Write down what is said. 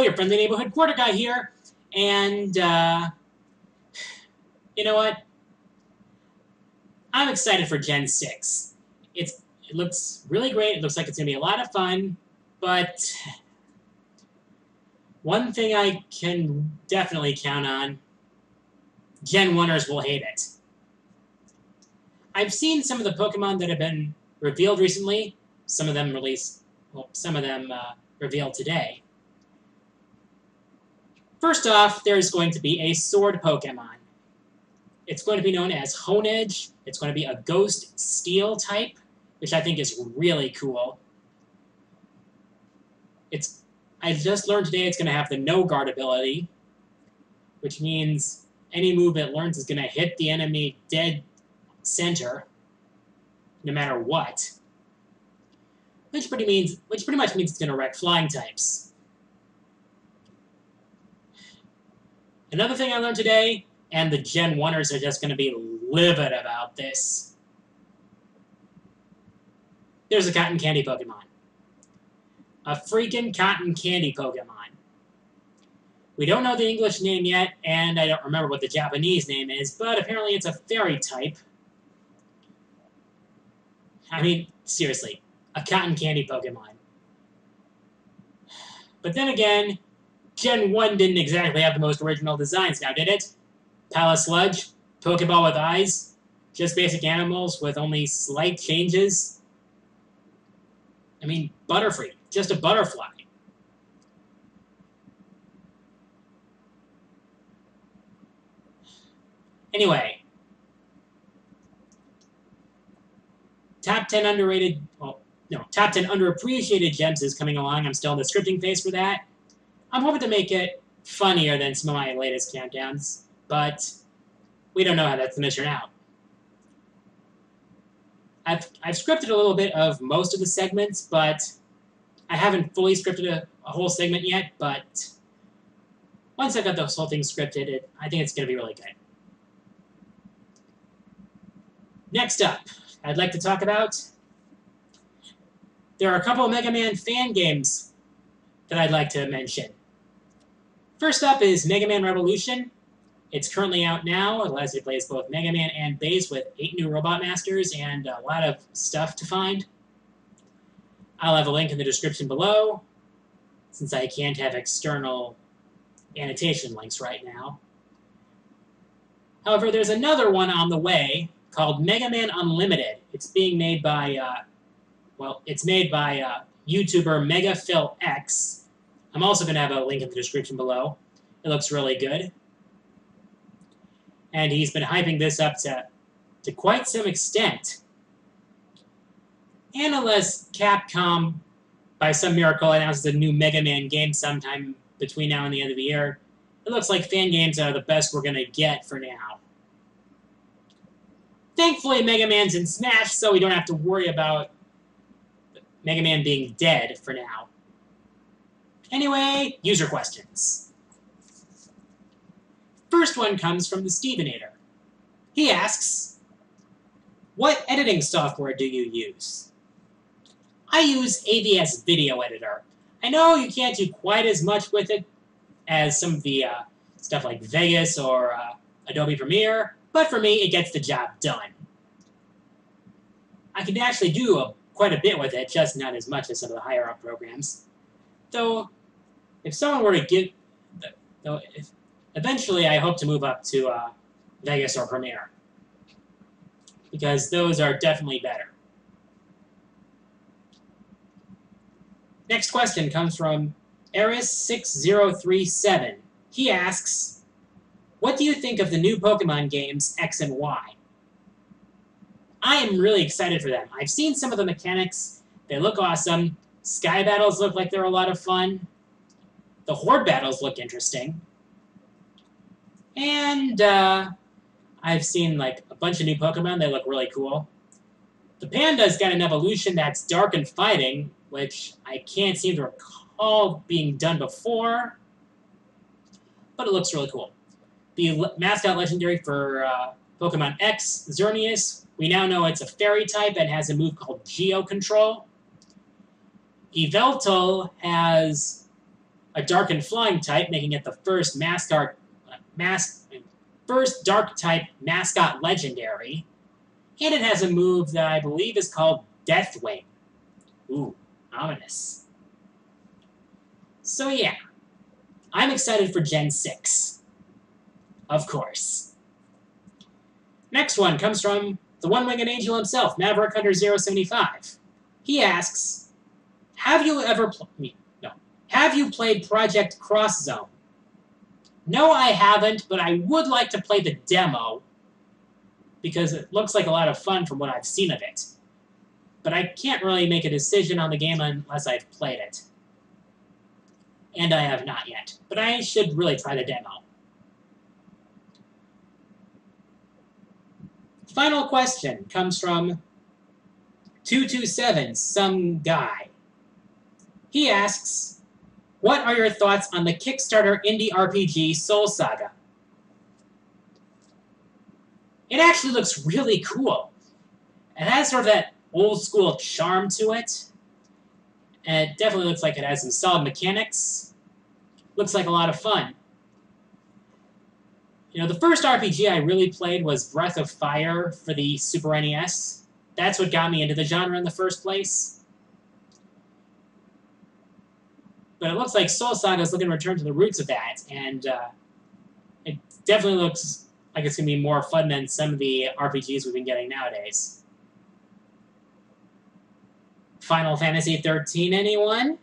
your friendly neighborhood quarter guy here, and you know what? I'm excited for Gen 6. It looks really great. It looks like it's going to be a lot of fun, but one thing I can definitely count on, Genwunners will hate it. I've seen some of the Pokemon that have been revealed recently. Some of them revealed today. First off, there's going to be a sword Pokemon. It's going to be known as Honedge. It's going to be a Ghost Steel type, which I think is really cool. I just learned today it's going to have the No Guard ability, which means any move it learns is going to hit the enemy dead center, no matter what. Which pretty much means it's going to wreck flying types. Another thing I learned today, and the Genwunners are just going to be livid about this. There's a cotton candy Pokemon. A freaking cotton candy Pokemon. We don't know the English name yet, and I don't remember what the Japanese name is, but apparently it's a fairy type. I mean, seriously, a cotton candy Pokemon. But then again, Gen 1 didn't exactly have the most original designs now, did it? Palace Sludge, Pokeball with eyes, just basic animals with only slight changes. I mean, Butterfree, just a butterfly. Anyway, top 10 top 10 underappreciated gems is coming along. I'm still in the scripting phase for that. I'm hoping to make it funnier than some of my latest countdowns, but we don't know how that's going to turn out. I've scripted a little bit of most of the segments, but I haven't fully scripted a whole segment yet, but once I've got this whole thing scripted, I think it's going to be really good. Next up, I'd like to talk about, there are a couple of Mega Man fan games that I'd like to mention. First up is Mega Man Revolution. It's currently out now. It allows you to play as both Mega Man and Bass with 8 new Robot Masters and a lot of stuff to find. I'll have a link in the description below, since I can't have external annotation links right now. However, there's another one on the way called Mega Man Unlimited. It's being made by, YouTuber MegaPhilX. I'm also going to have a link in the description below. It looks really good. And he's been hyping this up to quite some extent. And unless Capcom, by some miracle, announces a new Mega Man game sometime between now and the end of the year, it looks like fan games are the best we're going to get for now. Thankfully, Mega Man's in Smash, so we don't have to worry about Mega Man being dead for now. Anyway, user questions. First one comes from the Stevenator. He asks, what editing software do you use? I use AVS Video Editor. I know you can't do quite as much with it as some of the stuff like Vegas or Adobe Premiere, but for me, it gets the job done. I can actually do quite a bit with it, just not as much as some of the higher-up programs. Though, if someone were to give... Eventually, I hope to move up to Vegas or Premiere, because those are definitely better. Next question comes from Eris6037. He asks, what do you think of the new Pokemon games X and Y? I am really excited for them. I've seen some of the mechanics. They look awesome. Sky battles look like they're a lot of fun. The Horde battles look interesting. And I've seen like a bunch of new Pokemon. They look really cool. The Panda's got an evolution that's dark and fighting, which I can't seem to recall being done before. But it looks really cool. The mascot legendary for Pokemon X, Xerneas, we now know it's a fairy type and has a move called Geo Control. Yveltal has a dark and flying type, making it the first first dark type mascot legendary. And it has a move that I believe is called Deathwing. Ooh, ominous. So yeah, I'm excited for Gen 6. Of course. Next one comes from the one-winged angel himself, Maverick Hunter 075. He asks, have you played Project Cross Zone? No, I haven't, but I would like to play the demo because it looks like a lot of fun from what I've seen of it. But I can't really make a decision on the game unless I've played it. And I have not yet, but I should really try the demo. Final question comes from 227, some guy. He asks, what are your thoughts on the Kickstarter indie RPG Soul Saga? It actually looks really cool. It has sort of that old school charm to it. And it definitely looks like it has some solid mechanics. Looks like a lot of fun. You know, the first RPG I really played was Breath of Fire for the Super NES. That's what got me into the genre in the first place. But it looks like Soul Saga is looking to return to the roots of that, and it definitely looks like it's going to be more fun than some of the RPGs we've been getting nowadays. Final Fantasy 13, anyone?